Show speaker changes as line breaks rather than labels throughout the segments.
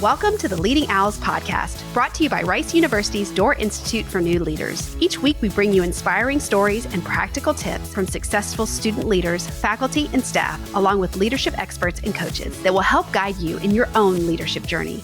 Welcome to the Leading Owls podcast, brought to you by Rice University's Doerr Institute for New Leaders. Each week, we bring you inspiring stories and practical tips from successful student leaders, faculty, and staff, along with leadership experts and coaches that will help guide you in your own leadership journey.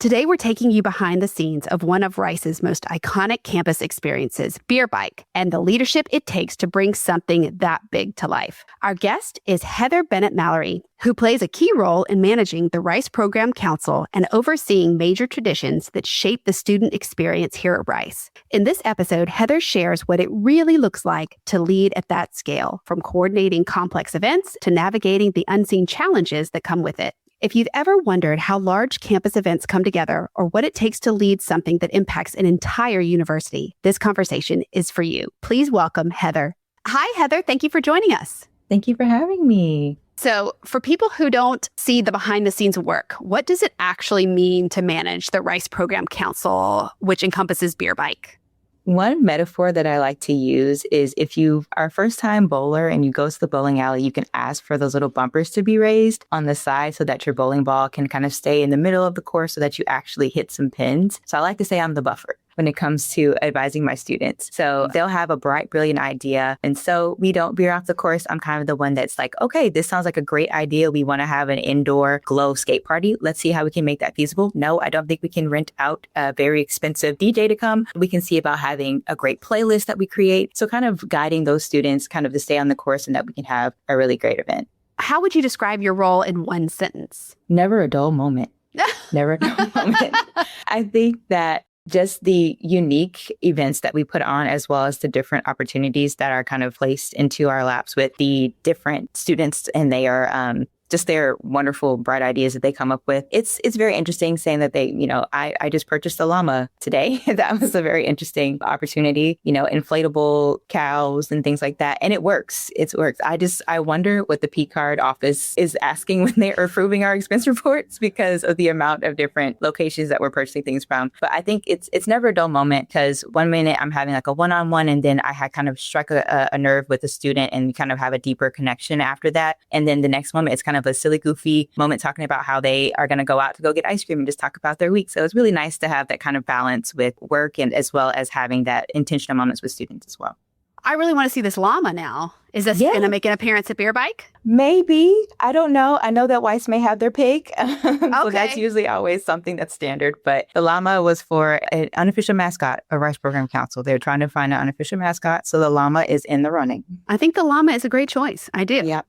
Today, we're taking you behind the scenes of one of Rice's most iconic campus experiences, Beer Bike, and the leadership it takes to bring something that big to life. Our guest is Heather Bennett Mallory, who plays a key role in managing the Rice Program Council and overseeing major traditions that shape the student experience here at Rice. In this episode, Heather shares what it really looks like to lead at that scale, from coordinating complex events to navigating the unseen challenges that come with it. If you've ever wondered how large campus events come together or what it takes to lead something that impacts an entire university, this conversation is for you. Please welcome Heather. Hi, Heather. Thank you for joining us.
Thank you for having me.
So for people who don't see the behind the scenes work, what does it actually mean to manage the Rice Program Council, which encompasses Beer Bike?
One metaphor that I like to use is if you are a first-time bowler and you go to the bowling alley, you can ask for those little bumpers to be raised on the side so that your bowling ball can kind of stay in the middle of the course so that you actually hit some pins. So I like to say I'm the buffer when it comes to advising my students. So they'll have a bright, brilliant idea. And so we don't veer off the course. I'm kind of the one that's like, okay, this sounds like a great idea. We want to have an indoor glow skate party. Let's see how we can make that feasible. No, I don't think we can rent out a very expensive DJ to come. We can see about having a great playlist that we create. So kind of guiding those students kind of to stay on the course and that we can have a really great event.
How would you describe your role in one sentence?
Never a dull moment. Never a dull moment. I think that just the unique events that we put on, as well as the different opportunities that are kind of placed into our laps with the different students and they are just their wonderful, bright ideas that they come up with. It's very interesting saying that they, I just purchased a llama today. That was a very interesting opportunity, inflatable cows and things like that. And it works. It works. I wonder what the P-card office is asking when they are approving our expense reports because of the amount of different locations that we're purchasing things from. But I think it's never a dull moment because one minute I'm having like a one-on-one and then I had kind of struck a nerve with a student and we kind of have a deeper connection after that. And then the next moment, it's kind of a silly, goofy moment talking about how they are going to go out to go get ice cream and just talk about their week. So it's really nice to have that kind of balance with work and as well as having that intentional moments with students as well.
I really want to see this llama now. Is this going to make an appearance at Beer Bike?
Maybe. I don't know. I know that Weiss may have their pig. So
Okay.
that's usually always something that's standard. But the llama was for an unofficial mascot of Rice Program Council. They're trying to find an unofficial mascot. So the llama is in the running.
I think the llama is a great choice. I do.
Yeah.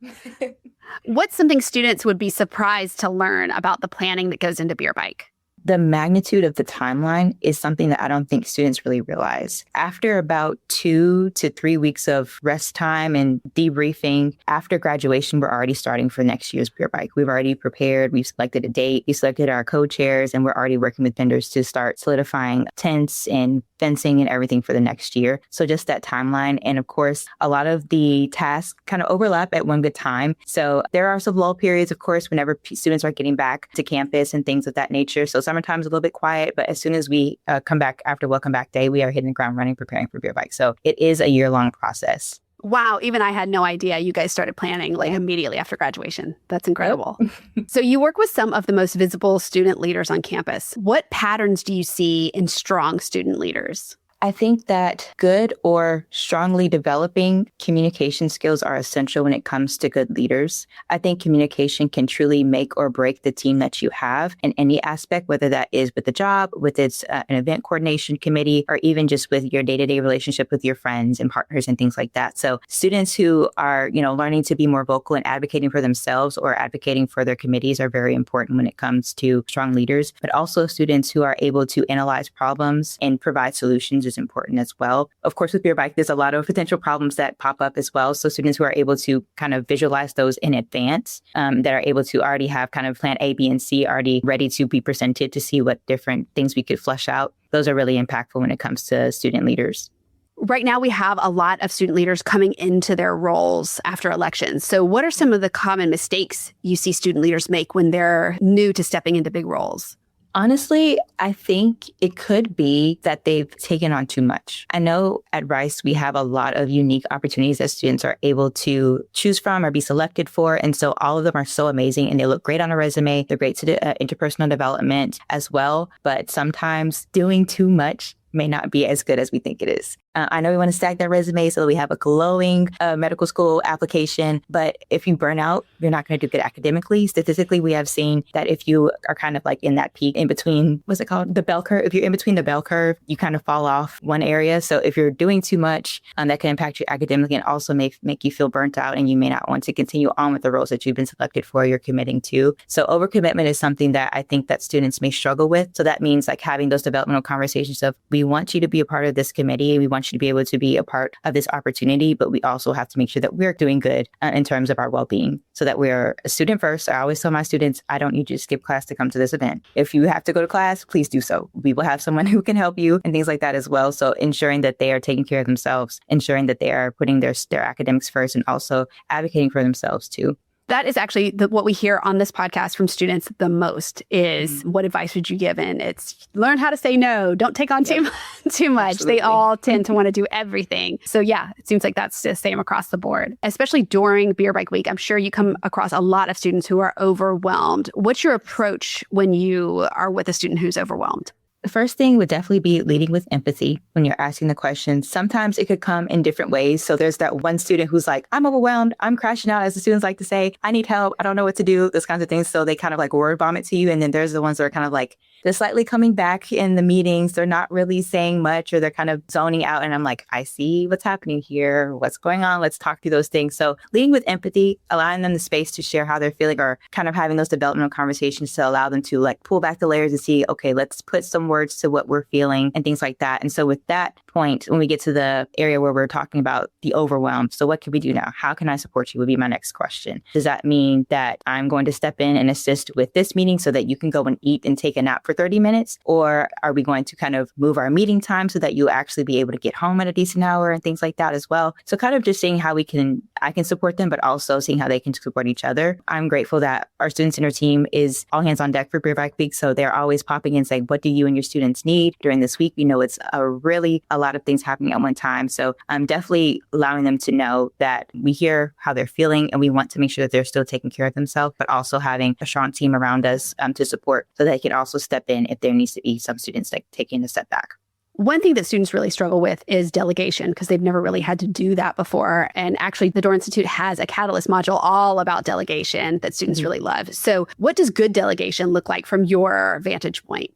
What's something students would be surprised to learn about the planning that goes into Beer Bike?
The magnitude of the timeline is something that I don't think students really realize. After about 2 to 3 weeks of rest time and debriefing, after graduation, we're already starting for next year's Beer Bike. We've already prepared. We've selected a date. We selected our co-chairs, and we're already working with vendors to start solidifying tents and fencing and everything for the next year. So just that timeline. And of course, a lot of the tasks kind of overlap at one good time. So there are some lull periods, of course, whenever students are getting back to campus and things of that nature. So summertime's a little bit quiet, but as soon as we come back after Welcome Back Day, we are hitting the ground running, preparing for Beer Bike. So it is a year-long process.
Wow. Even I had no idea you guys started planning immediately after graduation. That's incredible. So you work with some of the most visible student leaders on campus. What patterns do you see in strong student leaders?
I think that good or strongly developing communication skills are essential when it comes to good leaders. I think communication can truly make or break the team that you have in any aspect, whether that is with the job, with its an event coordination committee, or even just with your day-to-day relationship with your friends and partners and things like that. So students who are, learning to be more vocal and advocating for themselves or advocating for their committees are very important when it comes to strong leaders, but also students who are able to analyze problems and provide solutions is important as well. Of course, with Beer Bike, there's a lot of potential problems that pop up as well. So students who are able to kind of visualize those in advance, that are able to already have kind of plan A, B, and C already ready to be presented to see what different things we could flesh out. Those are really impactful when it comes to student leaders.
Right now, we have a lot of student leaders coming into their roles after elections. So what are some of the common mistakes you see student leaders make when they're new to stepping into big roles?
Honestly, I think it could be that they've taken on too much. I know at Rice, we have a lot of unique opportunities that students are able to choose from or be selected for. And so all of them are so amazing and they look great on a resume. They're great to do interpersonal development as well. But sometimes doing too much may not be as good as we think it is. I know we want to stack that resume so that we have a glowing medical school application, but if you burn out, you're not going to do good academically. Statistically, we have seen that if you are kind of like in that peak in between, what's it called? The bell curve. If you're in between the bell curve, you kind of fall off one area. So if you're doing too much, that can impact you academically and also make you feel burnt out and you may not want to continue on with the roles that you've been selected for, you're committing to. So overcommitment is something that I think that students may struggle with. So that means like having those developmental conversations of, we want you to be a part of this committee. We want you to be able to be a part of this opportunity, but we also have to make sure that we're doing good in terms of our well-being so that we're a student first. I always tell my students, I don't need you to skip class to come to this event. If you have to go to class, please do so. We will have someone who can help you and things like that as well. So ensuring that they are taking care of themselves, ensuring that they are putting their academics first and also advocating for themselves too.
That is actually what we hear on this podcast from students the most is what advice would you give? And it's learn how to say no. Don't take on too much. Absolutely. They all tend to want to do everything. So yeah, it seems like that's the same across the board, especially during Beer Bike Week. I'm sure you come across a lot of students who are overwhelmed. What's your approach when you are with a student who's overwhelmed?
The first thing would definitely be leading with empathy when you're asking the questions. Sometimes it could come in different ways. So there's that one student who's like, I'm overwhelmed. I'm crashing out, as the students like to say. I need help. I don't know what to do. Those kinds of things. So they kind of like word vomit to you. And then there's the ones that are kind of like, they're slightly coming back in the meetings. They're not really saying much or they're kind of zoning out. And I'm like, I see what's happening here. What's going on? Let's talk through those things. So leading with empathy, allowing them the space to share how they're feeling or kind of having those developmental conversations to allow them to like pull back the layers and see, okay, let's put some words to what we're feeling and things like that. And so with that point, when we get to the area where we're talking about the overwhelm, so what can we do now? How can I support you would be my next question. Does that mean that I'm going to step in and assist with this meeting so that you can go and eat and take a nap for 30 minutes? Or are we going to kind of move our meeting time so that you'll actually be able to get home at a decent hour and things like that as well? So kind of just seeing how I can support them, but also seeing how they can support each other. I'm grateful that our Student Center team is all hands on deck for Beer Bike Week. So they're always popping in saying, what do you and your students need during this week? We know it's a lot of things happening at one time. So I'm definitely allowing them to know that we hear how they're feeling and we want to make sure that they're still taking care of themselves, but also having a strong team around us to support so they can also step in if there needs to be some students like taking a step back.
One thing that students really struggle with is delegation because they've never really had to do that before. And actually, the Doerr Institute has a Catalyst module all about delegation that students really love. So what does good delegation look like from your vantage point?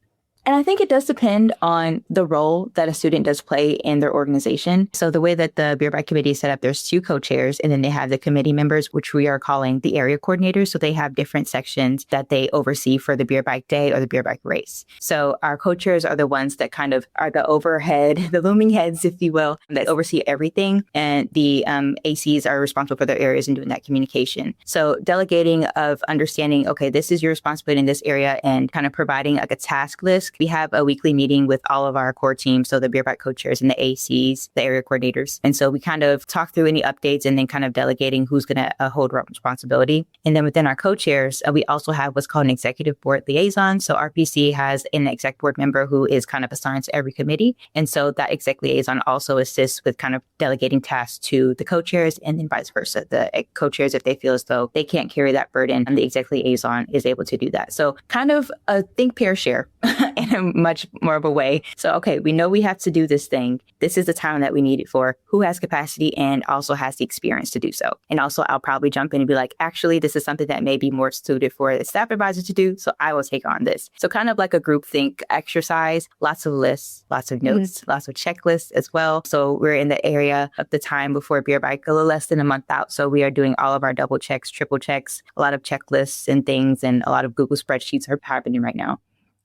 And I think it does depend on the role that a student does play in their organization. So the way that the Beer Bike Committee is set up, there's 2 co-chairs, and then they have the committee members, which we are calling the area coordinators. So they have different sections that they oversee for the Beer Bike Day or the Beer Bike Race. So our co-chairs are the ones that kind of are the overhead, the looming heads, if you will, that oversee everything. And the ACs are responsible for their areas and doing that communication. So delegating of understanding, okay, this is your responsibility in this area and kind of providing like a task list. We have a weekly meeting with all of our core teams, so the Beer Bike co-chairs and the ACs, the area coordinators. And so we kind of talk through any updates and then kind of delegating who's going to hold responsibility. And then within our co-chairs, we also have what's called an executive board liaison. So RPC has an exec board member who is kind of assigned to every committee. And so that exec liaison also assists with kind of delegating tasks to the co-chairs and then vice versa. The co-chairs, if they feel as though they can't carry that burden, and the exec liaison is able to do that. So kind of a think, pair, share in a much more of a way. So, okay, we know we have to do this thing. This is the time that we need it for. Who has capacity and also has the experience to do so? And also, I'll probably jump in and be like, actually, this is something that may be more suited for the staff advisor to do. So I will take on this. So kind of like a group think exercise, lots of lists, lots of notes, lots of checklists as well. So we're in the area of the time before Beer Bike, a little less than a month out. So we are doing all of our double checks, triple checks, a lot of checklists and things, and a lot of Google spreadsheets are happening right now.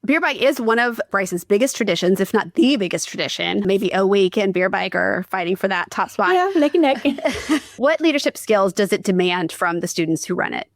Beer Bike is one of Bryce's biggest traditions, if not the biggest tradition. Maybe O Week and Beer Bike are fighting for that top spot.
Yeah, neck and neck.
What leadership skills does it demand from the students who run it?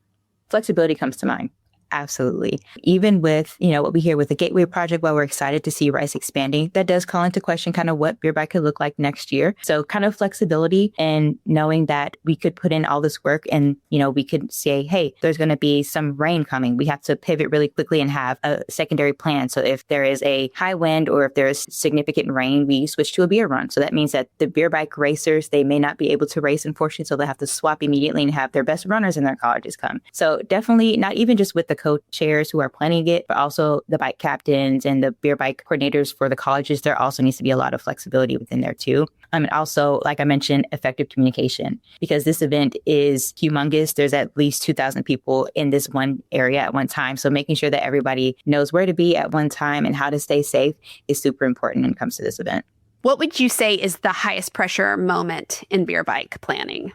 Flexibility comes to mind. Absolutely. Even with, what we hear with the Gateway Project, while we're excited to see Rice expanding, that does call into question kind of what Beer Bike could look like next year. So kind of flexibility and knowing that we could put in all this work and, we could say, hey, there's going to be some rain coming. We have to pivot really quickly and have a secondary plan. So if there is a high wind or if there's significant rain, we switch to a beer run. So that means that the Beer Bike racers, they may not be able to race, unfortunately, so they have to swap immediately and have their best runners in their colleges come. So definitely not even just with the co-chairs who are planning it, but also the bike captains and the Beer Bike coordinators for the colleges. There also needs to be a lot of flexibility within there too. And also, like I mentioned, effective communication, because this event is humongous. There's at least 2,000 people in this one area at one time. So making sure that everybody knows where to be at one time and how to stay safe is super important when it comes to this event.
What would you say is the highest pressure moment in Beer Bike planning?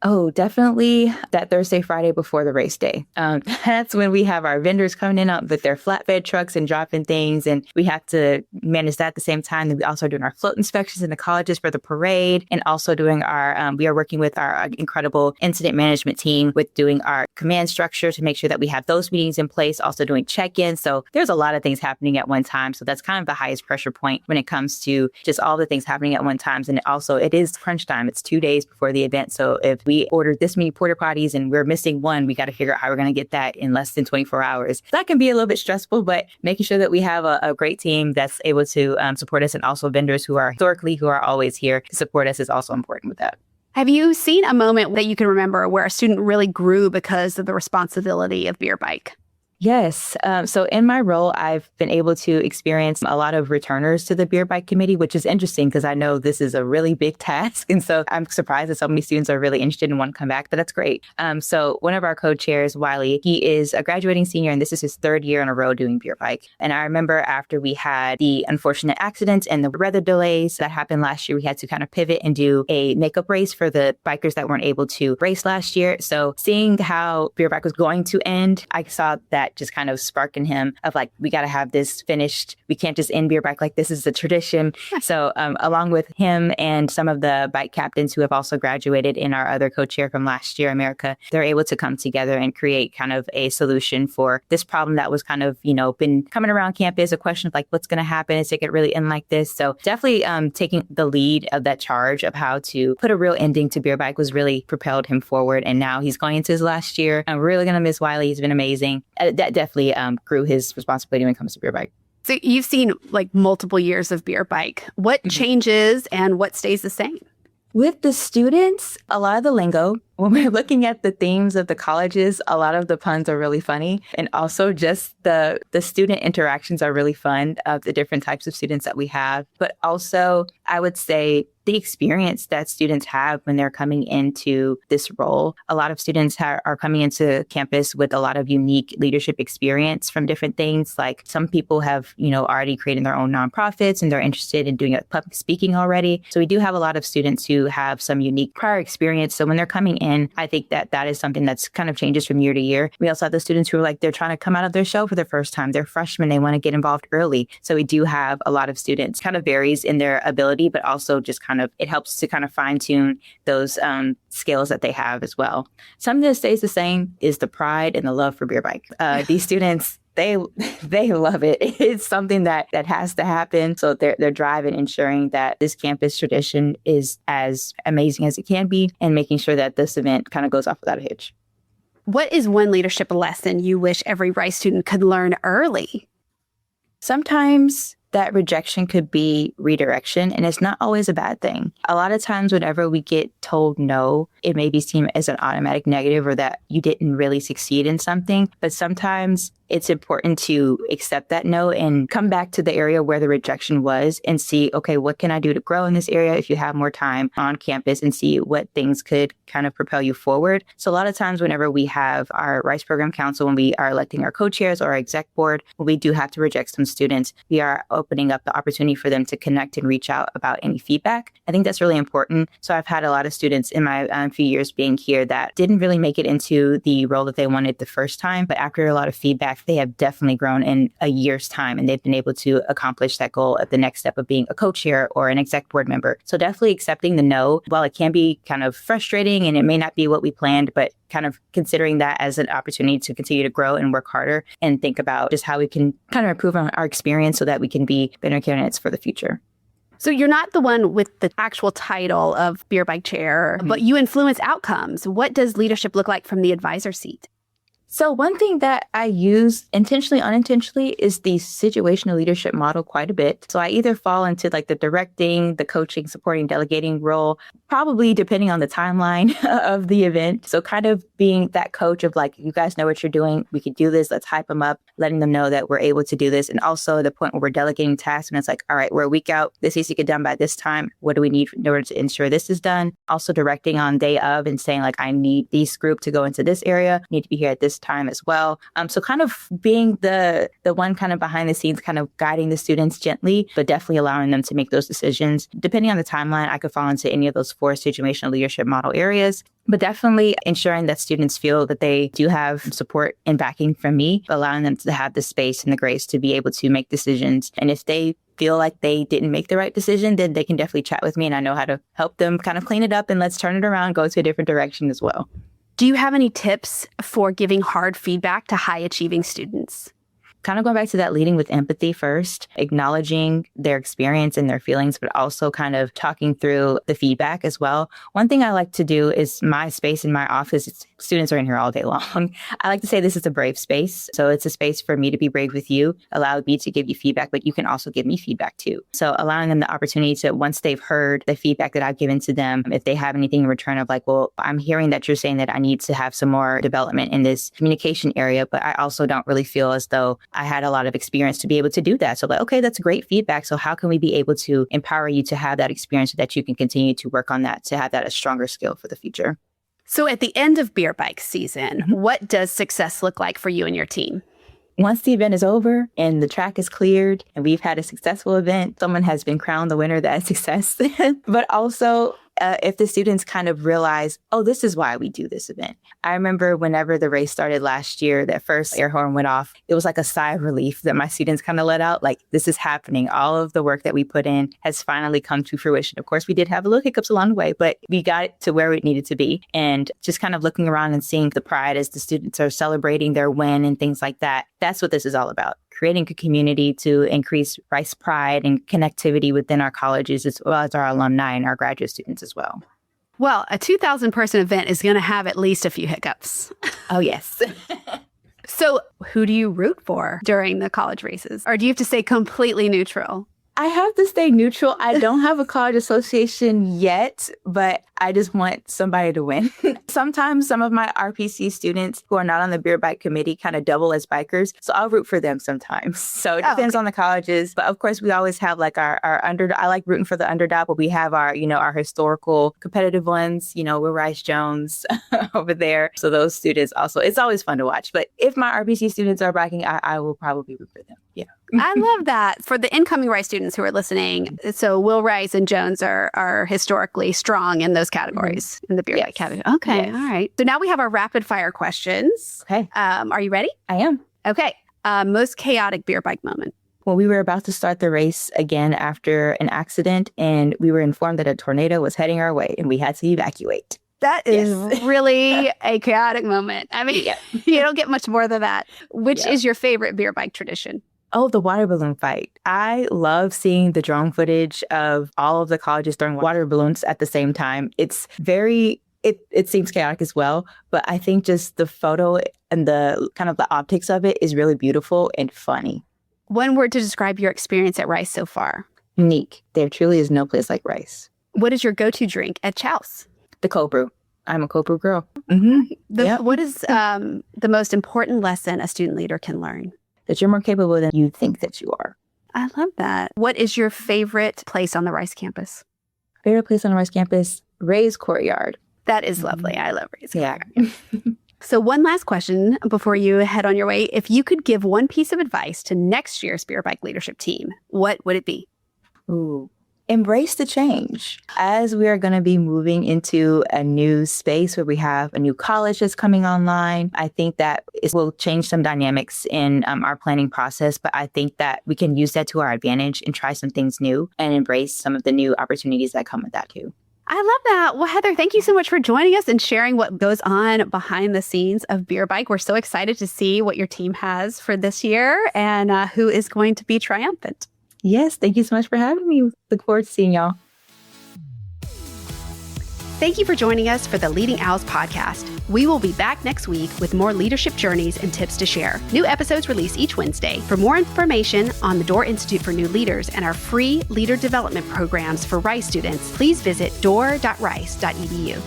Oh, definitely that Thursday, Friday before the race day. That's when we have our vendors coming in with their flatbed trucks and dropping things. And we have to manage that at the same time. And we also are doing our float inspections in the colleges for the parade and also doing we are working with our incredible incident management team with doing our command structure to make sure that we have those meetings in place, also doing check-ins. So there's a lot of things happening at one time. So that's kind of the highest pressure point when it comes to just all the things happening at one time. And it is crunch time. It's 2 days before the event. So if we ordered this many porta potties and we're missing one, we got to figure out how we're going to get that in less than 24 hours. That can be a little bit stressful, but making sure that we have a great team that's able to support us, and also vendors who are always here to support us is also important with that.
Have you seen a moment that you can remember where a student really grew because of the responsibility of Beer Bike?
Yes. So in my role, I've been able to experience a lot of returners to the Beer Bike Committee, which is interesting because I know this is a really big task. And so I'm surprised that so many students are really interested and want to come back, but that's great. So one of our co-chairs, Wiley, he is a graduating senior, and this is his 3rd year in a row doing Beer Bike. And I remember after we had the unfortunate accidents and the weather delays that happened last year, we had to kind of pivot and do a makeup race for the bikers that weren't able to race last year. So seeing how Beer Bike was going to end, I saw that just kind of spark in him of like, we got to have this finished. We can't just end Beer Bike like this is a tradition. So along with him and some of the bike captains who have also graduated in our other co-chair from last year, America, they're able to come together and create kind of a solution for this problem that was kind of, been coming around campus, a question of like, what's going to happen? Is it get really end like this? So definitely taking the lead of that charge of how to put a real ending to Beer Bike was really propelled him forward. And now he's going into his last year. I'm really going to miss Wiley. He's been amazing. That definitely grew his responsibility when it comes to Beer Bike.
So you've seen like multiple years of Beer Bike. What changes and what stays the same?
With the students, a lot of the lingo, when we're looking at the themes of the colleges, a lot of the puns are really funny. And also just the student interactions are really fun of the different types of students that we have. But also, I would say the experience that students have when they're coming into this role. A lot of students are coming into campus with a lot of unique leadership experience from different things. Like some people have, already created their own nonprofits and they're interested in doing public speaking already. So we do have a lot of students who have some unique prior experience. So when they're coming in, I think that is something that's kind of changes from year to year. We also have the students who are like, they're trying to come out of their shell for the first time. They're freshmen. They want to get involved early. So we do have a lot of students, kind of varies in their ability, but also just it helps to kind of fine tune those skills that they have as well. Something that stays the same is the pride and the love for Beer Bike. These students, they love it. It's something that has to happen. So they're driving, ensuring that this campus tradition is as amazing as it can be and making sure that this event kind of goes off without a hitch.
What is one leadership lesson you wish every Rice student could learn early?
Sometimes that rejection could be redirection, and it's not always a bad thing. A lot of times whenever we get told no, it may be seen as an automatic negative or that you didn't really succeed in something. But sometimes it's important to accept that no and come back to the area where the rejection was and see, okay, what can I do to grow in this area if you have more time on campus, and see what things could kind of propel you forward. So a lot of times whenever we have our Rice Program Council, when we are electing our co-chairs or our exec board, when we do have to reject some students, we are opening up the opportunity for them to connect and reach out about any feedback. I think that's really important. So I've had a lot of students in my few years being here that didn't really make it into the role that they wanted the first time, but after a lot of feedback they have definitely grown in a year's time, and they've been able to accomplish that goal at the next step of being a co-chair or an exec board member. So definitely accepting the no, while it can be kind of frustrating and it may not be what we planned, but kind of considering that as an opportunity to continue to grow and work harder and think about just how we can kind of improve on our experience so that we can be better candidates for the future.
So you're not the one with the actual title of beer bike chair, but you influence outcomes. What does leadership look like from the advisor seat?
So one thing that I use intentionally, unintentionally is the situational leadership model quite a bit. So I either fall into like the directing, the coaching, supporting, delegating role, probably depending on the timeline of the event. So kind of being that coach of like, you guys know what you're doing. We can do this. Let's hype them up, letting them know that we're able to do this. And also the point where we're delegating tasks and it's like, all right, we're a week out. This needs to get done by this time. What do we need in order to ensure this is done? Also directing on day of and saying like, I need this group to go into this area, need to be here at this time as well. So kind of being the one kind of behind the scenes, kind of guiding the students gently, but definitely allowing them to make those decisions. Depending on the timeline, I could fall into any of those 4 situational leadership model areas, but definitely ensuring that students feel that they do have support and backing from me, allowing them to have the space and the grace to be able to make decisions. And if they feel like they didn't make the right decision, then they can definitely chat with me and I know how to help them kind of clean it up and let's turn it around, go to a different direction as well.
Do you have any tips for giving hard feedback to high-achieving students?
Kind of going back to that leading with empathy first, acknowledging their experience and their feelings, but also kind of talking through the feedback as well. One thing I like to do is my space in my office, students are in here all day long. I like to say this is a brave space. So it's a space for me to be brave with you, allow me to give you feedback, but you can also give me feedback too. So allowing them the opportunity to, once they've heard the feedback that I've given to them, if they have anything in return of like, well, I'm hearing that you're saying that I need to have some more development in this communication area, but I also don't really feel as though I had a lot of experience to be able to do that. So like, okay, that's great feedback. So how can we be able to empower you to have that experience so that you can continue to work on that, to have that a stronger skill for the future?
So at the end of beer bike season, what does success look like for you and your team?
Once the event is over and the track is cleared and we've had a successful event, someone has been crowned the winner of that success. But also, if the students kind of realize, oh, this is why we do this event. I remember whenever the race started last year, that first air horn went off, it was like a sigh of relief that my students kind of let out, like, this is happening. All of the work that we put in has finally come to fruition. Of course, we did have a little hiccups along the way, but we got it to where it needed to be. And just kind of looking around and seeing the pride as the students are celebrating their win and things like that. That's what this is all about. Creating a community to increase Rice pride and connectivity within our colleges, as well as our alumni and our graduate students as well.
Well, a 2,000-person event is going to have at least a few hiccups.
Oh, yes.
So who do you root for during the college races? Or do you have to stay completely neutral?
I have to stay neutral. I don't have a college association yet, but I just want somebody to win. Sometimes some of my RPC students who are not on the beer bike committee kind of double as bikers. So I'll root for them sometimes. So it depends on the colleges. But of course, we always have like our underdog. I like rooting for the underdog, but we have our, our historical competitive ones. We're Rice Jones over there. So those students also, it's always fun to watch. But if my RPC students are biking, I will probably root for them. Yeah.
I love that. For the incoming Rice students who are listening, so Will Rice and Jones are historically strong in those categories, in the beer bike category. Okay, all right. So now we have our rapid fire questions.
Okay.
Are you ready?
I am.
Okay. Most chaotic beer bike moment?
Well, we were about to start the race again after an accident, and we were informed that a tornado was heading our way, and we had to evacuate.
That is really a chaotic moment. I mean, you don't get much more than that. Which is your favorite beer bike tradition?
Oh, the water balloon fight. I love seeing the drone footage of all of the colleges throwing water balloons at the same time. It's it seems chaotic as well, but I think just the photo and the kind of the optics of it is really beautiful and funny.
One word to describe your experience at Rice so far?
Unique. There truly is no place like Rice.
What is your go-to drink at Chouse?
The cold brew. I'm a cold brew girl.
What is the most important lesson a student leader can learn?
That you're more capable than you think that you are.
I love that. What is your favorite place on the Rice campus?
Favorite place on the Rice campus? Ray's Courtyard.
That is lovely. I love Ray's Courtyard. So one last question before you head on your way. If you could give one piece of advice to next year's beer bike leadership team, what would it be?
Ooh. embrace the change. As we are going to be moving into a new space where we have a new college that's coming online, I think that it will change some dynamics in our planning process. But I think that we can use that to our advantage and try some things new and embrace some of the new opportunities that come with that too.
I love that. Well, Heather, thank you so much for joining us and sharing what goes on behind the scenes of Beer Bike. We're so excited to see what your team has for this year and who is going to be triumphant.
Yes, thank you so much for having me. Look forward to seeing y'all.
Thank you for joining us for the Leading Owls podcast. We will be back next week with more leadership journeys and tips to share. New episodes release each Wednesday. For more information on the Doerr Institute for New Leaders and our free leader development programs for Rice students, please visit doerr.rice.edu.